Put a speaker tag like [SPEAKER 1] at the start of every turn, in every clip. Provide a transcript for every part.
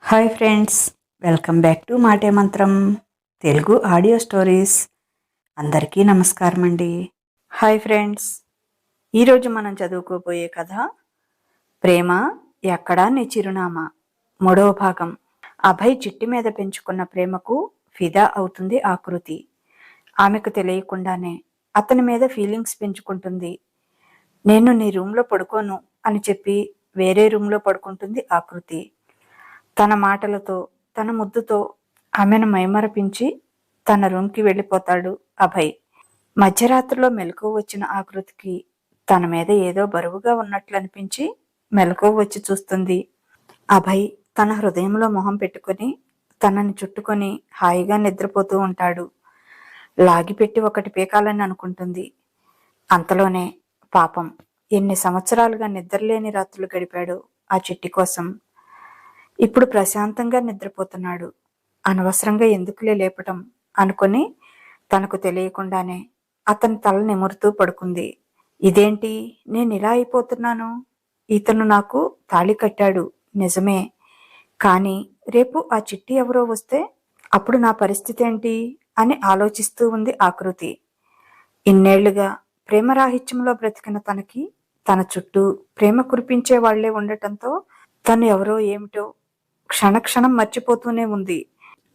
[SPEAKER 1] Hi friends, welcome back to మాటే మంత్రం Telugu audio stories. అందరికీ నమస్కారం అండి. హాయ్ ఫ్రెండ్స్, ఈరోజు మనం చదువుకోబోయే కథ ప్రేమ ఎక్కడా నీ చిరునామా, మూడవ భాగం. అభయ్ చిట్టి మీద పెంచుకున్న ప్రేమకు ఫిదా అవుతుంది ఆకృతి. ఆమెకు తెలియకుండానే అతని మీద ఫీలింగ్స్ పెంచుకుంటుంది. నేను నీ రూమ్లో పడుకోను అని చెప్పి వేరే రూమ్లో పడుకుంటుంది ఆకృతి. తన మాటలతో, తన ముద్దుతో ఆమెను మైమరపించి తన రూమ్కి వెళ్ళిపోతాడు అభయ్. మధ్యరాత్రిలో మెలకువ వచ్చిన ఆకృతికి తన మీద ఏదో బరువుగా ఉన్నట్లు అనిపించి మెలకువ వచ్చి చూస్తుంది. అభయ్ తన హృదయంలో మొహం పెట్టుకుని తనని చుట్టుకొని హాయిగా నిద్రపోతూ ఉంటాడు. లాగిపెట్టి ఒకటి పీకాలని అనుకుంటుంది. అంతలోనే పాపం ఎన్ని సంవత్సరాలుగా నిద్రలేని రాత్రులు గడిపాడు ఆ చిట్టి కోసం. ఇప్పుడు ప్రశాంతంగా నిద్రపోతున్నాడు. అనవసరంగా ఎందుకులే లేపటం అనుకుని తనకు తెలియకుండానే అతని తల నిమురుతూ పడుకుంది. ఇదేంటి, నేను ఇలా అయిపోతున్నాను? ఇతను నాకు తాళి కట్టాడు నిజమే, కానీ రేపు ఆ చిట్టి ఎవరో వస్తే అప్పుడు నా పరిస్థితి ఏంటి అని ఆలోచిస్తూ ఉంది ఆకృతి. ఇన్నేళ్లుగా ప్రేమరాహిత్యంలో బ్రతికిన తనకి తన చుట్టూ ప్రేమ కురిపించే వాళ్లే ఉండటంతో తను ఎవరో ఏమిటో క్షణక్షణం మర్చిపోతూనే ఉంది.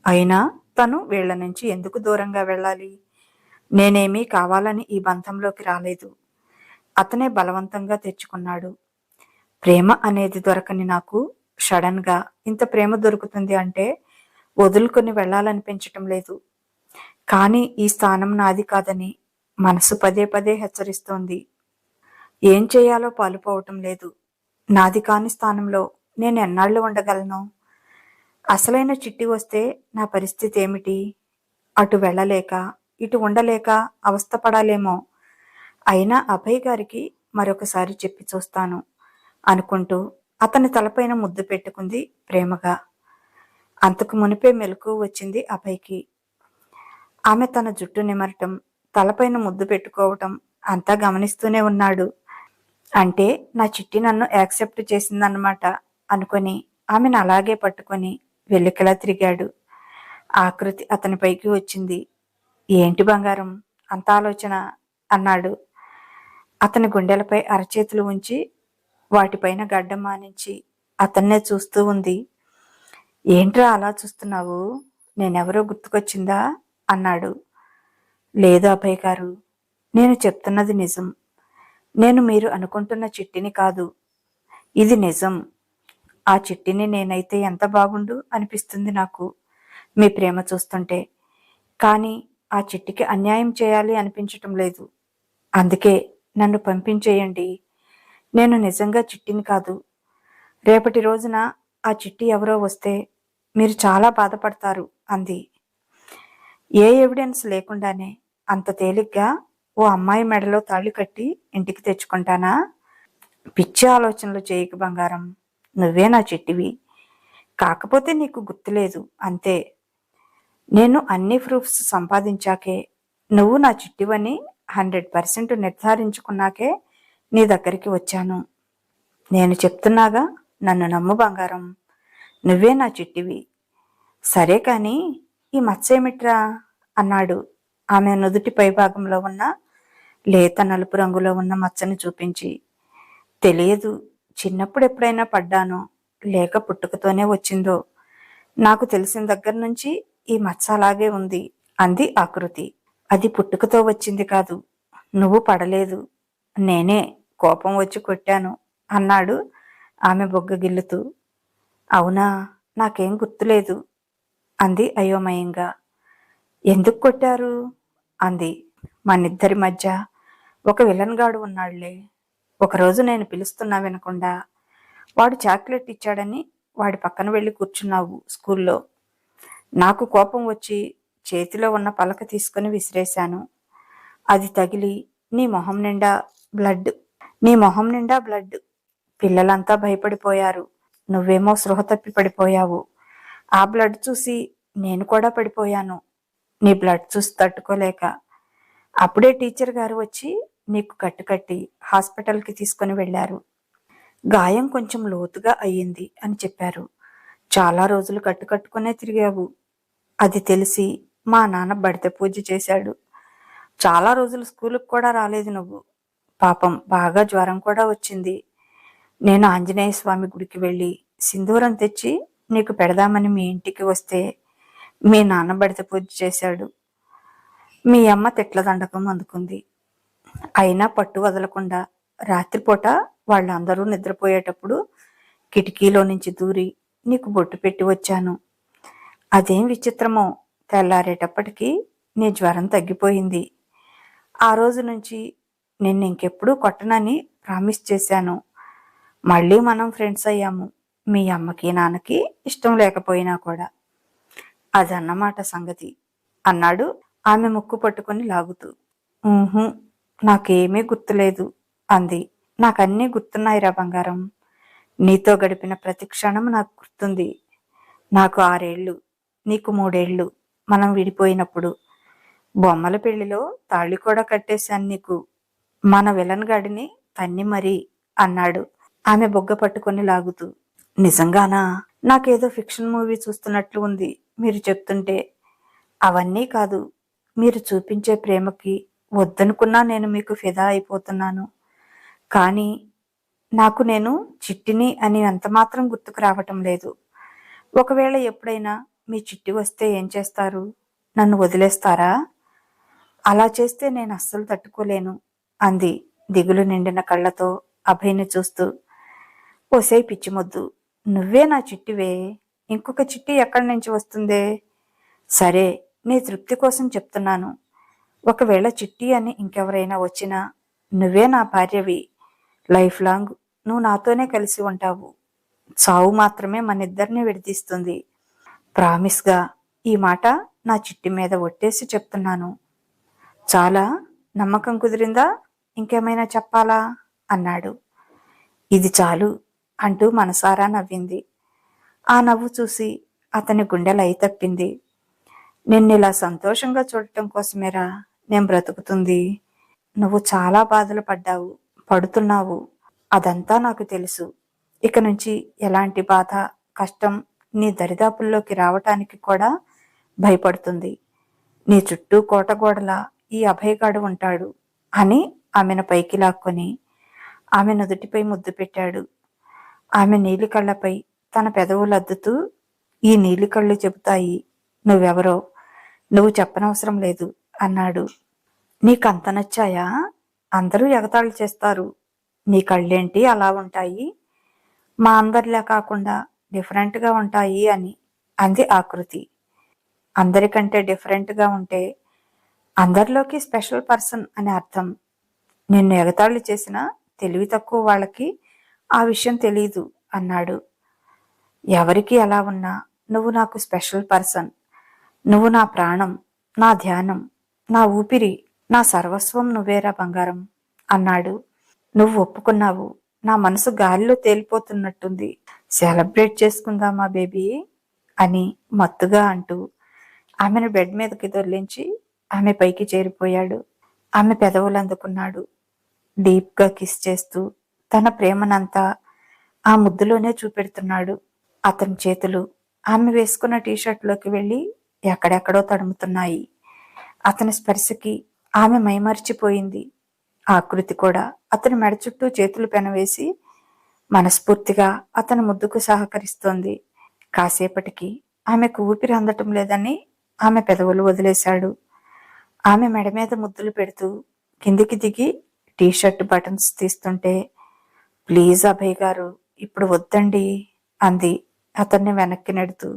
[SPEAKER 1] అయినా తను వీళ్ల నుంచి ఎందుకు దూరంగా వెళ్ళాలి? నేనేమీ కావాలని ఈ బంధంలోకి రాలేదు. అతనే బలవంతంగా తెచ్చుకున్నాడు. ప్రేమ అనేది దొరకని నాకు సడన్ గా ఇంత ప్రేమ దొరుకుతుంది అంటే వదులుకొని వెళ్ళాలనిపించటం లేదు. కానీ ఈ స్థానం నాది కాదని మనసు పదే పదే హెచ్చరిస్తోంది. ఏం చేయాలో పాలుపోవటం లేదు. నాది కాని స్థానంలో నేను ఎన్నాళ్ళు ఉండగలను? అసలైన చిట్టి వస్తే నా పరిస్థితి ఏమిటి? అటు వెళ్ళలేక ఇటు ఉండలేక అవస్థపడాలేమో. అయినా అభయ్ గారికి మరొకసారి చెప్పి చూస్తాను అనుకుంటూ అతని తలపైన ముద్దు పెట్టుకుంది ప్రేమగా. అంతకు మునిపే మెలకువ వచ్చింది అభయ్కి. ఆమె తన జుట్టు నిమరటం, తలపైన ముద్దు పెట్టుకోవటం అంతా గమనిస్తూనే ఉన్నాడు. అంటే నా చిట్టి నన్ను యాక్సెప్ట్ చేసిందన్నమాట అనుకొని ఆమెను అలాగే పట్టుకొని వెల్లికలా తిరిగాడు. ఆకృతి అతనిపైకి వచ్చింది. ఏంటి బంగారం అంత ఆలోచన అన్నాడు. అతని గుండెలపై అరచేతులు ఉంచి వాటిపైన గడ్డం మానించి అతన్నే చూస్తూ ఉంది. ఏంట్రా అలా చూస్తున్నావు? నేనెవరో గుర్తుకొచ్చిందా అన్నాడు. లేదు అభయ్ గారు, నేను చెప్తున్నది నిజం. నేను మీరు అనుకుంటున్న చిట్టిని కాదు, ఇది నిజం. ఆ చిట్టిని నేనైతే ఎంత బాగుండు అనిపిస్తుంది నాకు మీ ప్రేమ చూస్తుంటే. కానీ ఆ చిట్టికి అన్యాయం చేయాలి అనిపించటం లేదు. అందుకే నన్ను పంపించేయండి. నేను నిజంగా చిట్టిని కాదు. రేపటి రోజున ఆ చిట్టి ఎవరో వస్తే మీరు చాలా బాధపడతారు అంది. ఏ ఎవిడెన్స్ లేకుండానే అంత తేలిగ్గా ఓ అమ్మాయి మెడలో తాళి కట్టి ఇంటికి తెచ్చుకుంటానా? పిచ్చి ఆలోచనలు చేయకు బంగారం. నువ్వే నా చిట్టివి. కాకపోతే నీకు గుర్తులేదు అంతే. నేను అన్ని ప్రూఫ్స్ సంపాదించాకే, నువ్వు నా చిట్టివని 100% నిర్ధారించుకున్నాకే నీ దగ్గరికి వచ్చాను. నేను చెప్తున్నాగా, నన్ను నమ్ము బంగారం. నువ్వే నా చిట్టివి. సరే కానీ ఈ మత్సేమిట్రా అన్నాడు ఆమె నుదుటి పైభాగంలో ఉన్న లేత నలుపు రంగులో ఉన్న మచ్చని చూపించి. తెలియదు, చిన్నప్పుడు ఎప్పుడైనా పడ్డానో లేక పుట్టుకతోనే వచ్చిందో. నాకు తెలిసిన దగ్గర నుంచి ఈ మచ్చ అలాగే ఉంది అంది ఆకృతి. అది పుట్టుకతో వచ్చింది కాదు, నువ్వు పడలేదు, నేనే కోపం వచ్చి కొట్టాను అన్నాడు ఆమె బొగ్గ గిల్లుతూ. అవునా, నాకేం గుర్తులేదు అంది అయోమయంగా. ఎందుకు కొట్టారు అంది. మనిద్దరి మధ్య ఒక విలన్ గాడు ఉన్నాడులే. ఒకరోజు నేను పిలుస్తున్నా వినకుండా వాడు చాక్లెట్ ఇచ్చాడని వాడి పక్కన వెళ్ళి కూర్చున్నావు స్కూల్లో. నాకు కోపం వచ్చి చేతిలో ఉన్న పలక తీసుకుని విసిరేశాను. అది తగిలి నీ మొహం నిండా బ్లడ్. పిల్లలంతా భయపడిపోయారు. నువ్వేమో స్పృహ తప్పి పడిపోయావు. ఆ బ్లడ్ చూసి నేను కూడా పడిపోయాను, నీ బ్లడ్ చూసి తట్టుకోలేక. అప్పుడే టీచర్ గారు వచ్చి నీకు కట్టుకట్టి హాస్పిటల్కి తీసుకుని వెళ్ళారు. గాయం కొంచెం లోతుగా అయ్యింది అని చెప్పారు. చాలా రోజులు కట్టుకునే తిరిగావు. అది తెలిసి మా నాన్న బడిత పూజ చేశాడు. చాలా రోజులు స్కూలుకు కూడా రాలేదు నువ్వు. పాపం బాగా జ్వరం కూడా వచ్చింది. నేను ఆంజనేయ స్వామి గుడికి వెళ్ళి సింధూరం తెచ్చి నీకు పెడదామని మీ ఇంటికి వస్తే మీ నాన్న బడిత పూజ చేశాడు. మీ అమ్మ తిట్ల దండకం అందుకుంది. అయినా పట్టు వదలకుండా రాత్రిపూట వాళ్ళందరూ నిద్రపోయేటప్పుడు కిటికీలో నుంచి దూరి నీకు బొట్టు పెట్టి వచ్చాను. అదేం విచిత్రమో, తెల్లారేటప్పటికీ నీ జ్వరం తగ్గిపోయింది. ఆ రోజు నుంచి నిన్ను ఇంకెప్పుడూ కొట్టనని ప్రామిస్ చేశాను. మళ్ళీ మనం ఫ్రెండ్స్ అయ్యాము, మీ అమ్మకి నాన్నకి ఇష్టం లేకపోయినా కూడా. అదన్నమాట సంగతి అన్నాడు ఆమె ముక్కు పట్టుకుని లాగుతూ. ఊహు, నాకేమీ గుర్తులేదు అంది. నాకన్నీ గుర్తున్నాయిరా బంగారం. నీతో గడిపిన ప్రతి క్షణం నాకు గుర్తుంది. నాకు 6 ఏళ్ళు, నీకు 3 ఏళ్ళు. మనం విడిపోయినప్పుడు బొమ్మల పెళ్లిలో తాళి కూడా కట్టేశాను నీకు. మన విలన్ గాడిని తన్ని మరీ అన్నాడు ఆమె బొగ్గ పట్టుకొని లాగుతూ. నిజంగానా? నాకేదో ఫిక్షన్ మూవీ చూస్తున్నట్లు ఉంది మీరు చెప్తుంటే. అవన్నీ కాదు, మీరు చూపించే ప్రేమకి వద్దనుకున్నా నేను మీకు ఫిదా అయిపోతున్నాను. కానీ నాకు నేను చిట్టిని అని ఎంతమాత్రం గుర్తుకు రావటం లేదు. ఒకవేళ ఎప్పుడైనా మీ చిట్టి వస్తే ఏం చేస్తారు? నన్ను వదిలేస్తారా? అలా చేస్తే నేను అస్సలు తట్టుకోలేను అంది దిగులు నిండిన కళ్ళతో అభయ్ని చూస్తూ. ఓసై పిచ్చిమొద్దు, నువ్వే నా చిట్టివే, ఇంకొక చిట్టి ఎక్కడి నుంచి వస్తుందే? సరే, నీ తృప్తి కోసం చెప్తున్నాను. ఒకవేళ చిట్టి అని ఇంకెవరైనా వచ్చినా నువ్వే నా భార్యవి. లైఫ్ లాంగ్ నువ్వు నాతోనే కలిసి ఉంటావు. చావు మాత్రమే మనిద్దరిని విడదీస్తుంది. ప్రామిస్గా ఈ మాట నా చిట్టి మీద ఒట్టేసి చెప్తున్నాను. చాలా నమ్మకం కుదిరిందా? ఇంకేమైనా చెప్పాలా అన్నాడు. ఇది చాలు అంటూ మనసారా నవ్వింది. ఆ నవ్వు చూసి అతని గుండెలై తప్పింది. నిన్నిలా సంతోషంగా చూడటం కోసమేరా నేను బ్రతుకుతుంది. నువ్వు చాలా బాధలు పడుతున్నావు. అదంతా నాకు తెలుసు. ఇక నుంచి ఎలాంటి బాధ, కష్టం నీ దరిదాపుల్లోకి రావటానికి కూడా భయపడుతుంది. నీ చుట్టూ కోటగోడలా ఈ అభయగాడు ఉంటాడు అని ఆమెను పైకి లాక్కొని ఆమె నుదుటిపై ముద్దు పెట్టాడు. ఆమె నీలి కళ్ళపై తన పెదవులద్దుతూ, ఈ నీలి కళ్ళు చెబుతాయి నువ్వెవరో, నువ్వు చెప్పనవసరం లేదు అన్నాడు. నీకంత నచ్చాయా? అందరూ ఎగతాళి చేస్తారు. నీ కళ్ళేంటి అలా ఉంటాయి, మా అందరిలా కాకుండా డిఫరెంట్గా ఉంటాయి అని అంది ఆకృతి. అందరికంటే డిఫరెంట్గా ఉంటే అందరిలోకి స్పెషల్ పర్సన్ అని అర్థం. నిన్ను ఎగతాళి చేసిన తెలివి తక్కువ వాళ్ళకి ఆ విషయం తెలీదు అన్నాడు. ఎవరికి ఎలా ఉన్నా నువ్వు నాకు స్పెషల్ పర్సన్. నువ్వు నా ప్రాణం, నా ధ్యానం, నా ఊపిరి, నా సర్వస్వం నువ్వేరా బంగారం అన్నాడు. నువ్వు ఒప్పుకున్నావు. నా మనసు గాలిలో తేలిపోతున్నట్టుంది. సెలబ్రేట్ చేసుకుందామా బేబీ అని మత్తుగా అంటూ ఆమెను బెడ్ మీదకి దొర్లించి ఆమె పైకి చేరిపోయాడు. ఆమె పెదవులు అందుకున్నాడు. డీప్గా కిస్ చేస్తూ తన ప్రేమనంతా ఆ ముద్దులోనే చూపెడుతున్నాడు. అతని చేతులు ఆమె వేసుకున్న టీషర్ట్లోకి వెళ్ళి ఎక్కడెక్కడో తడుముతున్నాయి. అతని స్పర్శకి ఆమె మైమర్చిపోయింది. ఆకృతి కూడా అతని మెడ చుట్టూ చేతులు పెనవేసి మనస్ఫూర్తిగా అతని ముద్దుకు సహకరిస్తోంది. కాసేపటికి ఆమెకు ఊపిరి అందటం లేదని ఆమె పెదవులు వదిలేశాడు. ఆమె మెడ మీద ముద్దులు పెడుతూ కిందికి దిగి టీషర్ట్ బటన్స్ తీస్తుంటే, ప్లీజ్ అభయ్ గారు, ఇప్పుడు వద్దండి అంది అతన్ని వెనక్కి నెడుతూ.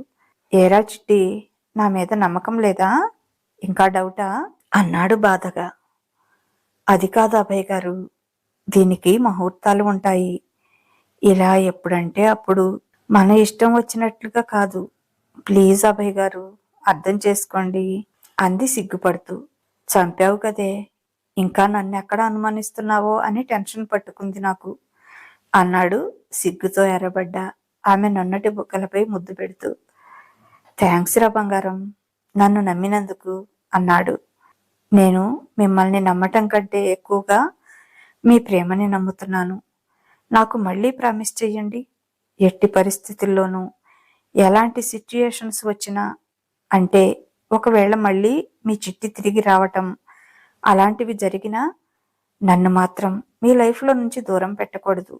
[SPEAKER 1] ఏరా చిట్టి, నా మీద నమ్మకం లేదా? ఇంకా డౌటా అన్నాడు బాధగా. అది కాదు అభయ్ గారు, దీనికి ముహూర్తాలు ఉంటాయి. ఇలా ఎప్పుడంటే అప్పుడు మన ఇష్టం వచ్చినట్లుగా కాదు. ప్లీజ్ అభయ్ గారు, అర్థం చేసుకోండి అంది సిగ్గుపడుతూ. చంపావు కదే, ఇంకా నన్నెక్కడ అనుమానిస్తున్నావో అని టెన్షన్ పట్టుకుంది నాకు అన్నాడు సిగ్గుతో ఎర్రబడ్డ ఆమె నన్నటి బుక్కలపై ముద్దు పెడుతూ. థ్యాంక్స్ రా బంగారం, నన్ను నమ్మినందుకు అన్నాడు. నేను మిమ్మల్ని నమ్మటం కంటే ఎక్కువగా మీ ప్రేమని నమ్ముతున్నాను. నాకు మళ్ళీ ప్రామిస్ చెయ్యండి. ఎట్టి పరిస్థితుల్లోనూ ఎలాంటి సిచ్యుయేషన్స్ వచ్చినా, అంటే ఒకవేళ మళ్ళీ మీ చిట్టి తిరిగి రావటం అలాంటివి జరిగినా నన్ను మాత్రం మీ లైఫ్లో నుంచి దూరం పెట్టకూడదు.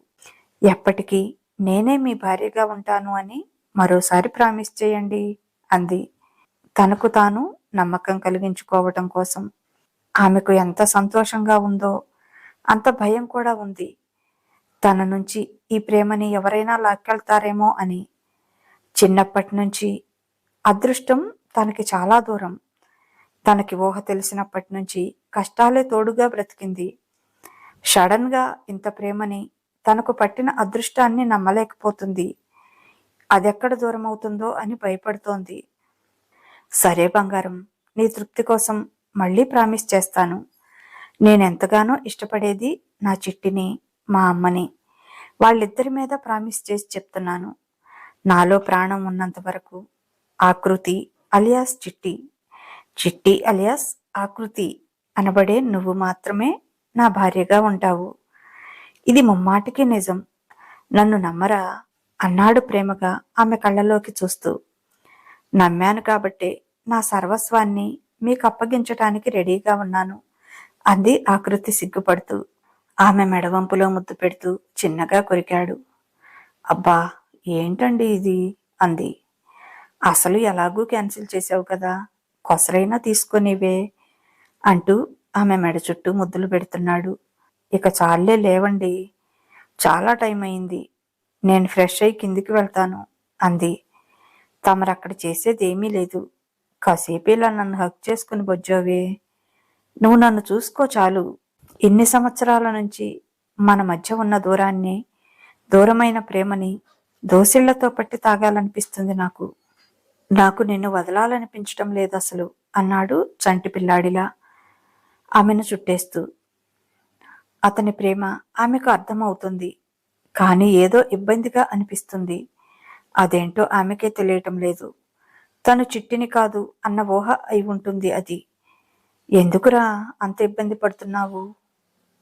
[SPEAKER 1] ఎప్పటికీ నేనే మీ భార్యగా ఉంటాను అని మరోసారి ప్రామిస్ చేయండి అంది. తనకు తాను నమ్మకం కలిగించుకోవటం కోసం. ఆమెకు ఎంత సంతోషంగా ఉందో అంత భయం కూడా ఉంది. తన నుంచి ఈ ప్రేమని ఎవరైనా లాక్కెళ్తారేమో అని. చిన్నప్పటి నుంచి అదృష్టం తనకి చాలా దూరం. తనకి ఊహ తెలిసినప్పటి నుంచి కష్టాలే తోడుగా బ్రతికింది. సడన్గా ఇంత ప్రేమని, తనకు పట్టిన అదృష్టాన్ని నమ్మలేకపోతుంది. అదెక్కడ దూరం అవుతుందో అని భయపడుతోంది. సరే బంగారం, నీ తృప్తి కోసం మళ్ళీ ప్రామిస్ చేస్తాను. నేనెంతగానో ఇష్టపడేది నా చిట్టిని, మా అమ్మని. వాళ్ళిద్దరి మీద ప్రామిస్ చేసి చెప్తున్నాను. నాలో ప్రాణం ఉన్నంత వరకు ఆకృతి అలియాస్ చిట్టి, చిట్టి అలియాస్ ఆకృతి అనబడే నువ్వు మాత్రమే నా భార్యగా ఉంటావు. ఇది ముమ్మాటికి నిజం. నన్ను నమ్మరా అన్నాడు ప్రేమగా ఆమె కళ్ళలోకి చూస్తూ. నమ్మాను కాబట్టే నా సర్వస్వాన్ని మీకు అప్పగించటానికి రెడీగా ఉన్నాను అంది ఆకృతి సిగ్గుపడుతూ. ఆమె మెడవంపులో ముద్దు పెడుతూ చిన్నగా కొరికాడు. అబ్బా, ఏంటండి ఇది అంది. అసలు ఎలాగూ క్యాన్సిల్ చేసావు కదా, కొసరైనా తీసుకొనివే అంటూ ఆమె మెడ చుట్టూ ముద్దులు పెడుతున్నాడు. ఇక చాలే లేవండి, చాలా టైం అయింది. నేను ఫ్రెష్ అయి కిందికి వెళ్తాను అంది. తమరక్కడ చేసేదేమీ లేదు. కాసేపు ఇలా నన్ను హక్ చేసుకుని బొజ్జోవే. నువ్వు నన్ను చూసుకో చాలు. ఇన్ని సంవత్సరాల నుంచి మన మధ్య ఉన్న దూరాన్ని, దూరమైన ప్రేమని దోసిళ్లతో పట్టి తాగాలనిపిస్తుంది నాకు. నాకు నిన్ను వదలాలనిపించటం లేదు అసలు అన్నాడు చంటి పిల్లాడిలా ఆమెను చుట్టేస్తూ. అతని ప్రేమ ఆమెకు అర్థమవుతుంది. కానీ ఏదో ఇబ్బందిగా అనిపిస్తుంది. అదేంటో ఆమెకే తెలియటం లేదు. తను చిట్టిని కాదు అన్న ఊహ అయి ఉంటుంది అది. ఎందుకురా అంత ఇబ్బంది పడుతున్నావు?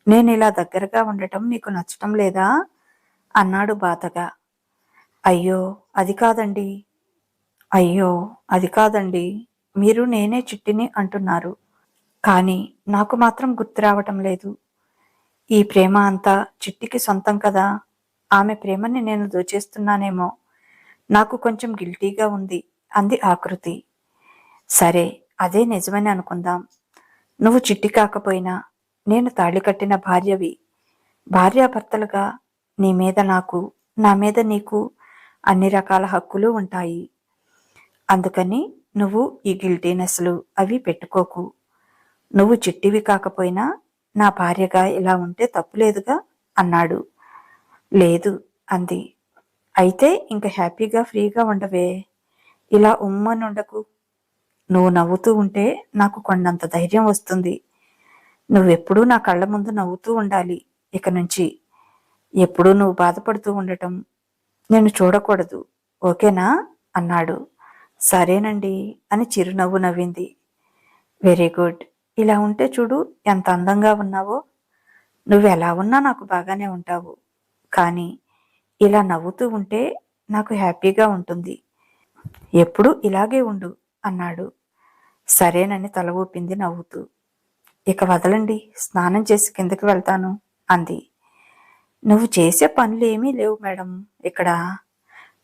[SPEAKER 1] నేను ఇలా దగ్గరగా ఉండటం నీకు నచ్చటం లేదా అన్నాడు బాధగా. అయ్యో అది కాదండి, అయ్యో అది కాదండి, మీరు నేనే చిట్టిని అంటున్నారు. కానీ నాకు మాత్రం గుర్తు రావటం లేదు. ఈ ప్రేమ అంతా చిట్టికి సొంతం కదా. ఆమె ప్రేమని నేను దోచేస్తున్నానేమో, నాకు కొంచెం గిల్టీగా ఉంది అంది ఆకృతి. సరే, అదే నిజమని అనుకుందాం. నువ్వు చిట్టి కాకపోయినా నేను తాళి కట్టిన భార్యవి. భార్యాభర్తలుగా నీ మీద నాకు, నా మీద నీకు అన్ని రకాల హక్కులు ఉంటాయి. అందుకని నువ్వు ఈ గిల్టీనెస్లు అవి పెట్టుకోకు. నువ్వు చిట్టివి కాకపోయినా నా భార్యగా ఇలా ఉంటే తప్పులేదుగా అన్నాడు. లేదు అంది. అయితే ఇంక హ్యాపీగా ఫ్రీగా ఉండవే. ఇలా ఉమ్మనుండకు. నువ్వు నవ్వుతూ ఉంటే నాకు కొండంత ధైర్యం వస్తుంది. నువ్వెప్పుడూ నా కళ్ళ ముందు నవ్వుతూ ఉండాలి ఇక నుంచి. ఎప్పుడూ నువ్వు బాధపడుతూ ఉండటం నేను చూడకూడదు, ఓకేనా అన్నాడు. సరేనండి అని చిరునవ్వు నవ్వింది. Very good. ఇలా ఉంటే చూడు ఎంత అందంగా ఉన్నావో. నువ్వెలా ఉన్నా నాకు బాగానే ఉంటావు. కానీ ఇలా నవ్వుతూ ఉంటే నాకు హ్యాపీగా ఉంటుంది. ఎప్పుడూ ఇలాగే ఉండు అన్నాడు. సరేనని తల ఊపింది నవ్వుతూ. ఇక వదలండి, స్నానం చేసి కిందకి వెళ్తాను అంది. నువ్వు చేసే పనులు ఏమీ లేవు మేడం ఇక్కడ.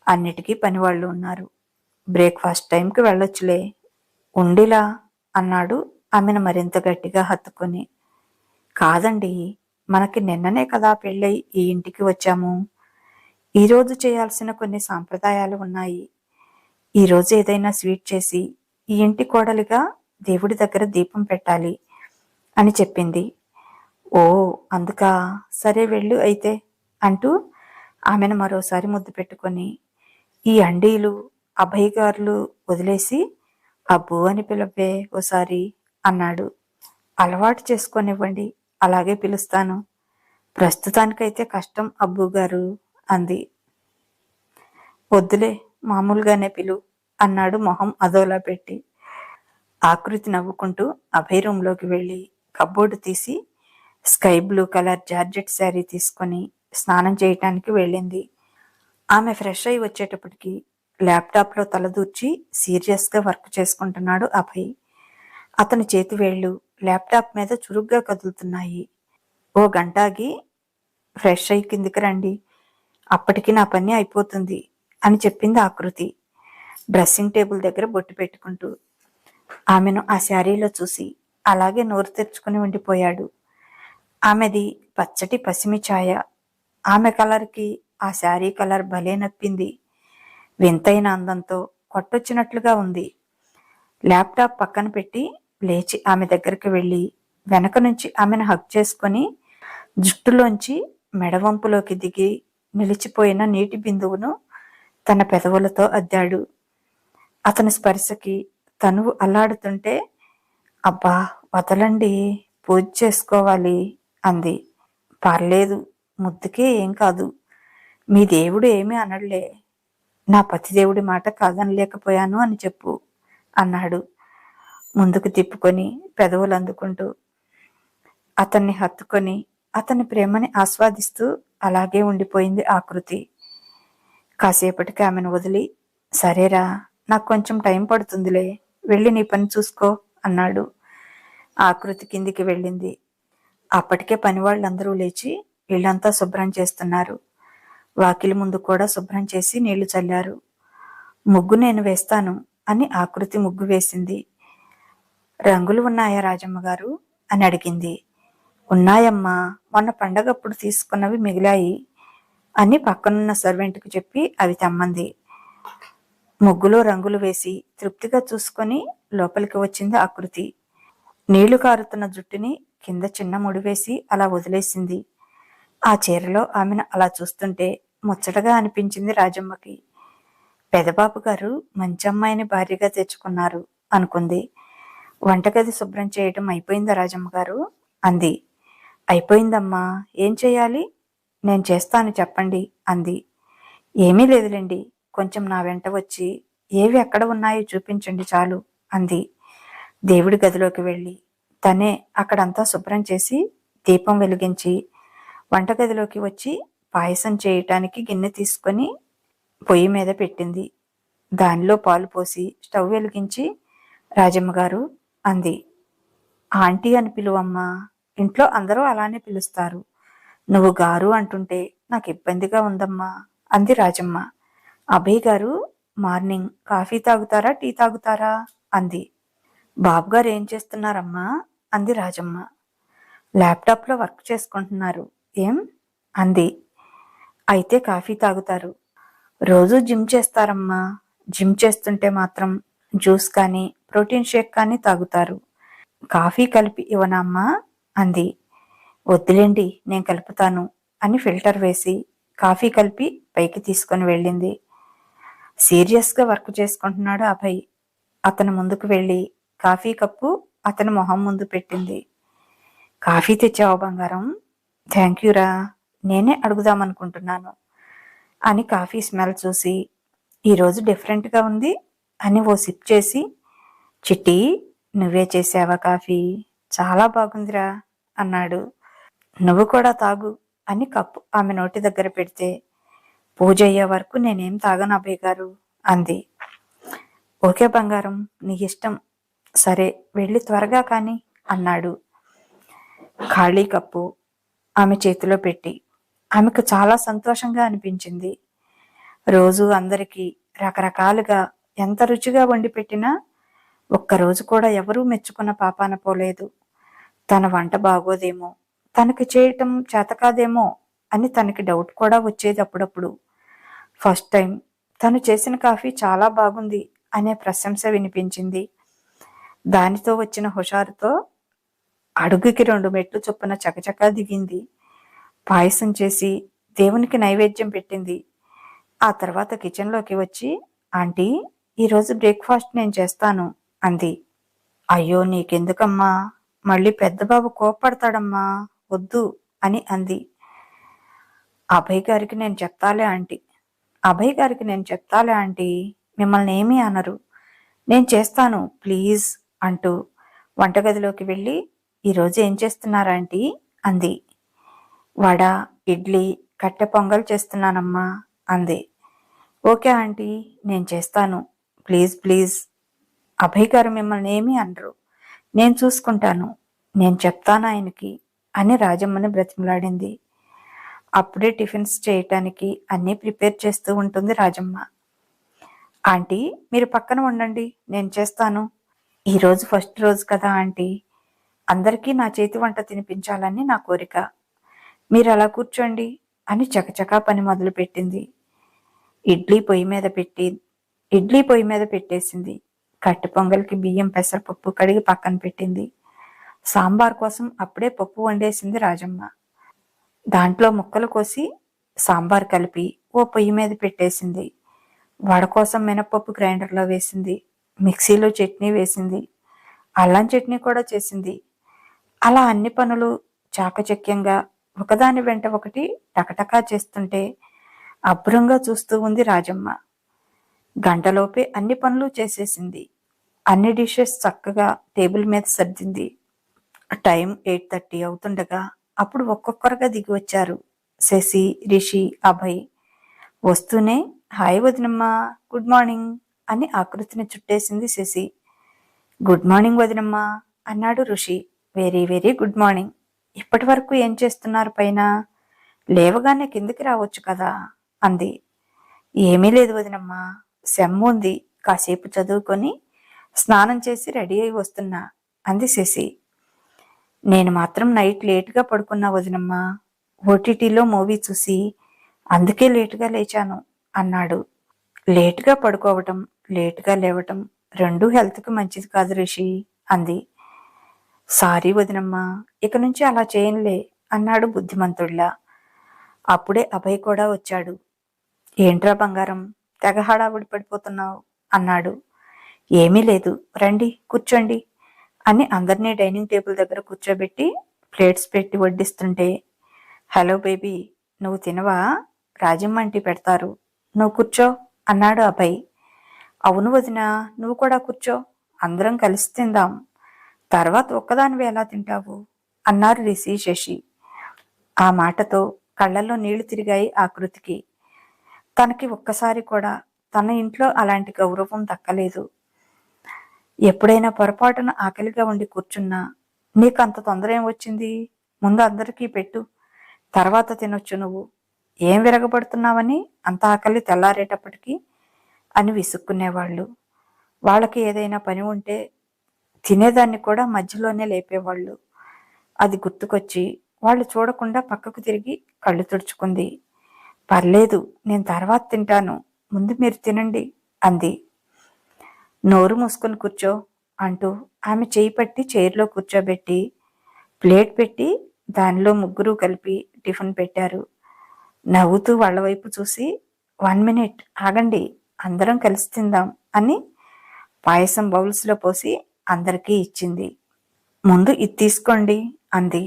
[SPEAKER 1] అన్నిటికీ పనివాళ్ళు ఉన్నారు. బ్రేక్ఫాస్ట్ టైంకి వెళ్ళొచ్చులే. ఉండిలా అన్నాడు ఆమెను మరింత గట్టిగా హత్తుకొని. కాదండి, మనకి నిన్ననే కదా పెళ్ళై ఈ ఇంటికి వచ్చాము. ఈరోజు చేయాల్సిన కొన్ని సాంప్రదాయాలు ఉన్నాయి. ఈరోజు ఏదైనా స్వీట్ చేసి ఈ ఇంటి కోడలిగా దేవుడి దగ్గర దీపం పెట్టాలి అని చెప్పింది. ఓ అందుకా, సరే వెళ్ళు అయితే అంటూ ఆమెను మరోసారి ముద్దు పెట్టుకొని ఈ అండీలు అభయగారులు వదిలేసి అబ్బు అని పిలవే ఓసారి అన్నాడు. అలవాటు చేసుకొనివ్వండి, అలాగే పిలుస్తాను. ప్రస్తుతానికైతే కష్టం అబ్బు గారు అంది. వద్దులే, మామూలుగానే పిలు అన్నాడు మొహం అదోలా పెట్టి. ఆకృతి నవ్వుకుంటూ అభయ్ రూంలోకి వెళ్ళి కబ్బోర్డు తీసి sky blue colour georgette sari తీసుకొని స్నానం చేయటానికి వెళ్ళింది. ఆమె ఫ్రెష్ అయి వచ్చేటప్పటికి ల్యాప్టాప్లో తలదూర్చి సీరియస్గా వర్క్ చేసుకుంటున్నాడు అభయ్. అతని చేతివేళ్లు ల్యాప్టాప్ మీద చురుగ్గా కదులుతున్నాయి. ఓ గంటాగి ఫ్రెష్ అయి కిందికి రండి, అప్పటికి నా పని అయిపోతుంది అని చెప్పింది ఆకృతి డ్రెస్సింగ్ టేబుల్ దగ్గర బొట్టు పెట్టుకుంటూ. ఆమెను ఆ శారీలో చూసి అలాగే నోరు తెరుచుకుని ఉండిపోయాడు. ఆమెది పచ్చటి పసిమి ఛాయ. ఆమె కలర్కి ఆ శారీ కలర్ భలే నప్పింది. వింతైన అందంతో కొట్టొచ్చినట్లుగా ఉంది. ల్యాప్టాప్ పక్కన పెట్టి లేచి ఆమె దగ్గరికి వెళ్ళి వెనక నుంచి ఆమెను హగ్ చేసుకొని జుట్టులోంచి మెడవంపులోకి దిగి నిలిచిపోయిన నీటి బిందువును తన పెదవులతో అద్దాడు. అతని స్పర్శకి తనువు అల్లాడుతుంటే, అబ్బా వదలండి, పూజ చేసుకోవాలి అంది. పర్లేదు, ముద్దుకే ఏం కాదు, మీ దేవుడు ఏమీ అనడులే, నా పతిదేవుడి మాట కాదనలేకపోయాను అని చెప్పు అన్నాడు ముందుకు తిప్పుకొని పెదవులు అందుకుంటూ. అతన్ని హత్తుకొని అతని ప్రేమని ఆస్వాదిస్తూ అలాగే ఉండిపోయింది ఆకృతి. కాసేపటికి ఆమెను వదిలి, సరేరా, నాకు కొంచెం టైం పడుతుందిలే, వెళ్ళి నీ పని చూసుకో అన్నాడు. ఆకృతి కిందికి వెళ్ళింది. అప్పటికే పనివాళ్ళందరూ లేచి ఇళ్లంతా శుభ్రం చేస్తున్నారు. వాకిలి ముందు కూడా శుభ్రం చేసి నీళ్లు చల్లారు. ముగ్గు నేను వేస్తాను అని ఆకృతి ముగ్గు వేసింది. రంగులు ఉన్నాయా రాజమ్మ గారు అని అడిగింది. ఉన్నాయమ్మా, మొన్న పండగప్పుడు తీసుకున్నవి మిగిలాయి అని పక్కనున్న సర్వెంట్కి చెప్పి అవి తెమ్మంది. ముగ్గులో రంగులు వేసి తృప్తిగా చూసుకొని లోపలికి వచ్చింది ఆకృతి. నీళ్లు కారుతున్న జుట్టుని కింద చిన్న ముడివేసి అలా వదిలేసింది. ఆ చీరలో ఆమెను అలా చూస్తుంటే ముచ్చటగా అనిపించింది రాజమ్మకి. పెదబాబు గారు మంచి అమ్మాయిని భార్యగా తెచ్చుకున్నారు అనుకుంది. వంటగది శుభ్రం చేయటం అయిపోయిందా రాజమ్మ గారు అంది. అయిపోయిందమ్మా, ఏం చెయ్యాలి? నేను చేస్తాను చెప్పండి అంది. ఏమీ లేదులేండి, కొంచెం నా వెంట వచ్చి ఏవి ఎక్కడ ఉన్నాయో చూపించండి చాలు అంది. దేవుడి గదిలోకి వెళ్ళి తనే అక్కడంతా శుభ్రం చేసి దీపం వెలిగించి వంటగదిలోకి వచ్చి పాయసం చేయటానికి గిన్నె తీసుకొని పొయ్యి మీద పెట్టింది. దానిలో పాలు పోసి స్టవ్ వెలిగించి, రాజమ్మ గారు అంది. ఆంటీ అని పిలువమ్మా, ఇంట్లో అందరూ అలానే పిలుస్తారు, నువ్వు గారు అంటుంటే నాకు ఇబ్బందిగా ఉందమ్మా అంది రాజమ్మ. అభయ్ గారు మార్నింగ్ కాఫీ తాగుతారా టీ తాగుతారా అంది. బాబుగారు ఏం చేస్తున్నారమ్మా అంది రాజమ్మ. ల్యాప్టాప్లో వర్క్ చేసుకుంటున్నారు. ఏం అంది. అయితే కాఫీ తాగుతారు. రోజు జిమ్ చేస్తారమ్మా, జిమ్ చేస్తుంటే మాత్రం జ్యూస్ కానీ ప్రోటీన్ షేక్ కానీ తాగుతారు. కాఫీ కలిపి ఇవ్వనమ్మా అంది. వద్దులేండి, నేను కలుపుతాను అని ఫిల్టర్ వేసి కాఫీ కలిపి పైకి తీసుకొని వెళ్ళింది. సీరియస్గా వర్క్ చేసుకుంటున్నాడు అభయ్. అతను ముందుకు వెళ్ళి కాఫీ కప్పు అతని మొహం ముందు పెట్టింది. కాఫీ తెచ్చావా బంగారం? థ్యాంక్ యూరా, నేనే అడుగుదామనుకుంటున్నాను అని కాఫీ స్మెల్ చూసి, ఈరోజు డిఫరెంట్గా ఉంది అని ఓ సిప్ చేసి, చిట్టి నువ్వే చేసావా కాఫీ? చాలా బాగుందిరా అన్నాడు. నువ్వు కూడా తాగు అని కప్పు ఆమె నోటి దగ్గర పెడితే, పూజ అయ్యే వరకు నేనేం తాగను అభయ్ గారు అంది. ఓకే బంగారం, నీ ఇష్టం, సరే వెళ్ళి త్వరగా కానీ అన్నాడు. ఖాళీ కప్పు ఆమె చేతిలో పెట్టి ఆమెకు చాలా సంతోషంగా అనిపించింది. రోజు అందరికీ రకరకాలుగా ఎంత రుచిగా వండి పెట్టినా ఒక్కరోజు కూడా ఎవరూ మెచ్చుకున్న పాపాన పోలేదు. తన వంట బాగోదేమో, తనకి చేయటం చేతకాదేమో అని తనకి డౌట్ కూడా వచ్చేది అప్పుడప్పుడు. ఫస్ట్ టైం తను చేసిన కాఫీ చాలా బాగుంది అనే ప్రశంస వినిపించింది. దానితో వచ్చిన హుషారుతో అడుగుకి 2 మెట్లు చొప్పున చకచకా దిగింది. పాయసం చేసి దేవునికి నైవేద్యం పెట్టింది. ఆ తర్వాత కిచెన్లోకి వచ్చి, ఆంటీ ఈరోజు బ్రేక్ఫాస్ట్ నేను చేస్తాను అంది. అయ్యో నీకెందుకమ్మా, మళ్ళీ పెద్దబాబు కోప్పడతాడమ్మా, వద్దు అని అంది. అభయ్ గారికి నేను చెప్తాలే ఆంటీ, అభయ్ గారికి నేను చెప్తాలే ఆంటీ, మిమ్మల్ని ఏమీ అనరు, నేను చేస్తాను ప్లీజ్ అంటూ వంటగదిలోకి వెళ్ళి, ఈరోజు ఏం చేస్తున్నారా ఆంటీ అంది. వడ, ఇడ్లీ, కట్టె పొంగల్ చేస్తున్నానమ్మా అంది. ఓకే ఆంటీ, నేను చేస్తాను. ప్లీజ్ ప్లీజ్, అభయ్ గారు మిమ్మల్ని ఏమీ అనరు. నేను చూసుకుంటాను. నేను చెప్తాను ఆయనకి అని రాజమ్మని బ్రతిమలాడింది. అప్పుడే టిఫిన్స్ చేయటానికి అన్నీ ప్రిపేర్ చేస్తూ ఉంటుంది రాజమ్మ. ఆంటీ, మీరు పక్కన ఉండండి, నేను చేస్తాను. ఈరోజు ఫస్ట్ రోజు కదా ఆంటీ, అందరికీ నా చేతి వంట తినిపించాలని నా కోరిక. మీరు అలా కూర్చోండి అని చకచకా పని మొదలుపెట్టింది. ఇడ్లీ పొయ్యి మీద పెట్టేసింది. కట్టె పొంగల్కి బియ్యం పెసరపప్పు కడిగి పక్కన పెట్టింది. సాంబార్ కోసం అప్పుడే పప్పు వండేసింది రాజమ్మ. దాంట్లో ముక్కలు కోసి సాంబార్ కలిపి ఓ పొయ్యి మీద పెట్టేసింది. వడ కోసం మినపప్పు గ్రైండర్లో వేసింది. మిక్సీలో చట్నీ వేసింది. అల్లం చట్నీ కూడా చేసింది. అలా అన్ని పనులు చాకచక్యంగా ఒకదాని వెంట ఒకటి టకటకా చేస్తుంటే అబ్బురంగా చూస్తూ ఉంది రాజమ్మ. గంటలోపే అన్ని పనులు చేసేసింది. అన్ని డిషెస్ చక్కగా టేబుల్ మీద సర్దింది. టైం 8:30 అవుతుండగా అప్పుడు ఒక్కొక్కరుగా దిగి వచ్చారు శశి, రిషి, అభయ్. వస్తూనే హాయ్ వదినమ్మా, గుడ్ మార్నింగ్ అని ఆకృతిని చుట్టేసింది శశి. గుడ్ మార్నింగ్ వదినమ్మా అన్నాడు ఋషి. Very very good morning. ఇప్పటి వరకు ఏం చేస్తున్నారు పైన? లేవగానే కిందికి రావచ్చు కదా అంది. ఏమీ లేదు వదినమ్మా, సెమ్ ఉంది, కాసేపు చదువుకొని స్నానం చేసి రెడీ అయి వస్తున్నా అంది శశి. నేను మాత్రం నైట్ లేటుగా పడుకున్నా వదినమ్మా, ఓటీటీలో మూవీ చూసి, అందుకే లేటుగా లేచాను అన్నాడు. లేటుగా పడుకోవటం, లేటుగా లేవటం రెండూ హెల్త్కి మంచిది కాదు రిషి అంది. సారీ వదినమ్మా, ఇక నుంచి అలా చేయనులే అన్నాడు బుద్ధిమంతుడిలా. అప్పుడే అభయ్ కూడా వచ్చాడు. ఏంట్రా బంగారం, తెగ హడావుడి పడిపోతున్నావు అన్నాడు. ఏమీ లేదు, రండి కూర్చోండి అని అందరినీ డైనింగ్ టేబుల్ దగ్గర కూర్చోబెట్టి ప్లేట్స్ పెట్టి వడ్డిస్తుంటే, హలో బేబీ, నువ్వు తినవా? రాజమ్మ ఆంటీ పెడతారు, నువ్వు కూర్చో అన్నాడు అభయ్. అవును వదినా, నువ్వు కూడా కూర్చో, అందరం కలిసి తిందాం. తర్వాత ఒక్కదానివి ఎలా తింటావు అన్నారు రిషి, శశి. ఆ మాటతో కళ్ళల్లో నీళ్లు తిరిగాయి ఆకృతికి. తనకి ఒక్కసారి కూడా తన ఇంట్లో అలాంటి గౌరవం దక్కలేదు. ఎప్పుడైనా పొరపాటున ఆకలిగా ఉండి కూర్చున్నా, నీకు అంత తొందర ఏం వచ్చింది, ముందు అందరికీ పెట్టు, తర్వాత తినొచ్చు, నువ్వు ఏం విరగబడుతున్నావని అంత ఆకలి తెల్లారేటప్పటికి అని విసుక్కునేవాళ్ళు. వాళ్ళకి ఏదైనా పని ఉంటే తినేదాన్ని కూడా మధ్యలోనే లేపేవాళ్ళు. అది గుర్తుకొచ్చి వాళ్ళు చూడకుండా పక్కకు తిరిగి కళ్ళు తుడుచుకుంది. పర్లేదు, నేను తర్వాత తింటాను, ముందు మీరు తినండి అంది. నోరు మూసుకొని కూర్చో అంటూ ఆమె చేయి పట్టి చైర్లో కూర్చోబెట్టి ప్లేట్ పెట్టి దానిలో ముగ్గురు కలిపి టిఫిన్ పెట్టారు. నవ్వుతూ వాళ్ళ వైపు చూసి, 1 మినిట్ ఆగండి, అందరం కలిసి తిందాం అని పాయసం బౌల్స్లో పోసి అందరికీ ఇచ్చింది. ముందు ఇది తీసుకోండి అంది.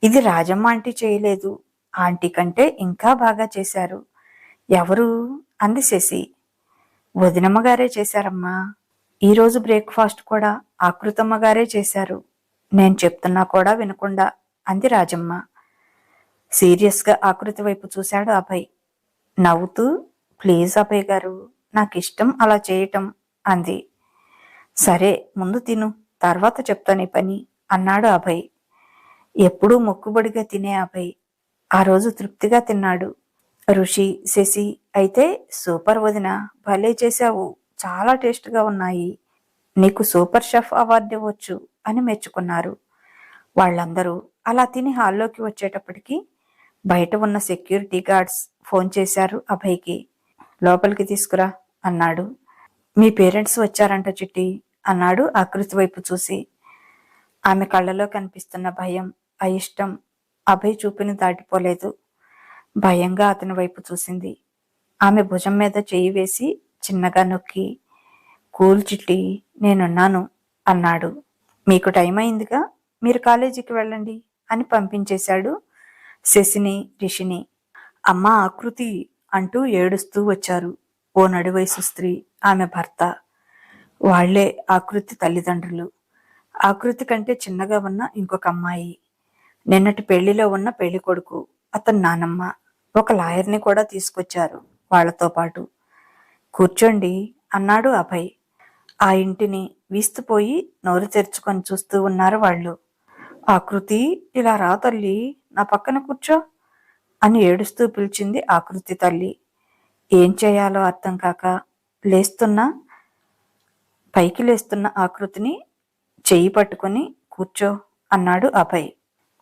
[SPEAKER 1] ఇది రాజమ్మ ఆంటీ చేయలేదు, ఆంటీ కంటే ఇంకా బాగా చేశారు. ఎవరు అంది శశి. వదినమ్మ గారే చేశారమ్మా. ఈరోజు బ్రేక్ఫాస్ట్ కూడా ఆకృతమ్మ గారే చేశారు, నేను చెప్తున్నా కూడా వినకుండా అంది రాజమ్మ. సీరియస్గా ఆకృతి వైపు చూశాడు అభయ్. నవ్వుతూ, ప్లీజ్ అభయ్ గారు, నాకు ఇష్టం అలా చేయటం అంది. సరే, ముందు తిను, తర్వాత చెప్తాను ఈ పని అన్నాడు అభయ్. ఎప్పుడూ మొక్కుబడిగా తినే అభయ్ ఆ రోజు తృప్తిగా తిన్నాడు. ఋషి, శశి అయితే సూపర్ వదిన, భలే చేశావు, చాలా టేస్ట్గా ఉన్నాయి, నీకు సూపర్ షెఫ్ అవార్డు ఇవ్వచ్చు అని మెచ్చుకున్నారు. వాళ్ళందరూ అలా తిని హాల్లోకి వచ్చేటప్పటికి బయట ఉన్న సెక్యూరిటీ గార్డ్స్ ఫోన్ చేశారు అభయ్కి. లోపలికి తీసుకురా అన్నాడు. మీ పేరెంట్స్ వచ్చారంట చిట్టి అన్నాడు ఆకృతి వైపు చూసి. ఆమె కళ్ళలో కనిపిస్తున్న భయం, అయిష్టం అభయ్ చూపుని దాటిపోలేదు. భయంగా అతని వైపు చూసింది. ఆమె భుజం మీద చెయ్యి వేసి చిన్నగా నొక్కి, కూల్ చిట్టి, నేనున్నాను అన్నాడు. మీకు టైం అయిందిగా, మీరు కాలేజీకి వెళ్ళండి అని పంపించేశాడు శశిని, రిషిని. అమ్మ ఆకృతి అంటూ ఏడుస్తూ వచ్చారు ఓ నడివయసు స్త్రీ, ఆమె భర్త. వాళ్లే ఆకృతి తల్లిదండ్రులు. ఆకృతి కంటే చిన్నగా ఉన్న ఇంకొక అమ్మాయి, నిన్నటి పెళ్లిలో ఉన్న పెళ్లి కొడుకు, అతని నానమ్మ. ఒక లాయర్ని కూడా తీసుకొచ్చారు వాళ్లతో పాటు. కూర్చోండి అన్నాడు అభయ్. ఆ ఇంటిని వీస్తుపోయి నోరు తెరుచుకొని చూస్తూ ఉన్నారు వాళ్ళు. ఆకృతి, ఇలా రా తల్లి, నా పక్కన కూర్చో అని ఏడుస్తూ పిలిచింది ఆకృతి తల్లి. ఏం చేయాలో అర్థం కాక పైకి లేస్తున్న ఆకృతిని చెయ్యి పట్టుకుని కూర్చో అన్నాడు అభయ్.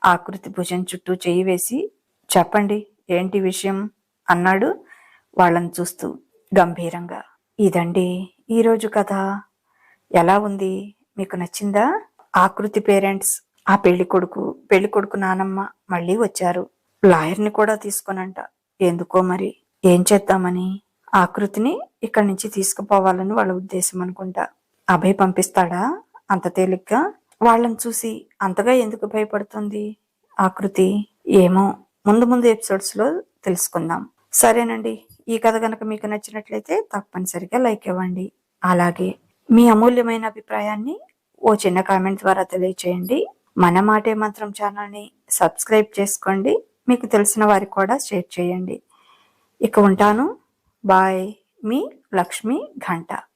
[SPEAKER 1] ఆకృతి భుజం చుట్టూ చెయ్యి వేసి, చెప్పండి ఏంటి విషయం అన్నాడు వాళ్ళని చూస్తూ గంభీరంగా. ఇదండి ఈరోజు కథ. ఎలా ఉంది, మీకు నచ్చిందా? ఆకృతి పేరెంట్స్, ఆ పెళ్లి కొడుకు నానమ్మ మళ్ళీ వచ్చారు. లాయర్ని కూడా తీసుకునంట. ఎందుకో మరి, ఏం చేద్దామని. ఆకృతిని ఇక్కడి నుంచి తీసుకుపోవాలని వాళ్ళ ఉద్దేశం అనుకుంటా. అభయ్ పంపిస్తాడా అంత తేలిగ్గా? వాళ్ళని చూసి అంతగా ఎందుకు భయపడుతుంది ఆకృతి? ఏమో, ముందు ముందు ఎపిసోడ్స్ లో తెలుసుకుందాం. సరేనండి, ఈ కథ కనుక మీకు నచ్చినట్లయితే తప్పనిసరిగా లైక్ ఇవ్వండి. అలాగే మీ అమూల్యమైన అభిప్రాయాన్ని ఓ చిన్న కామెంట్ ద్వారా తెలియచేయండి. మన మాటే మంత్రం ఛానల్ని సబ్స్క్రైబ్ చేసుకోండి. మీకు తెలిసిన వారికి కూడా షేర్ చేయండి. ఇక ఉంటాను. బాయ్. మీ లక్ష్మి ఘంట.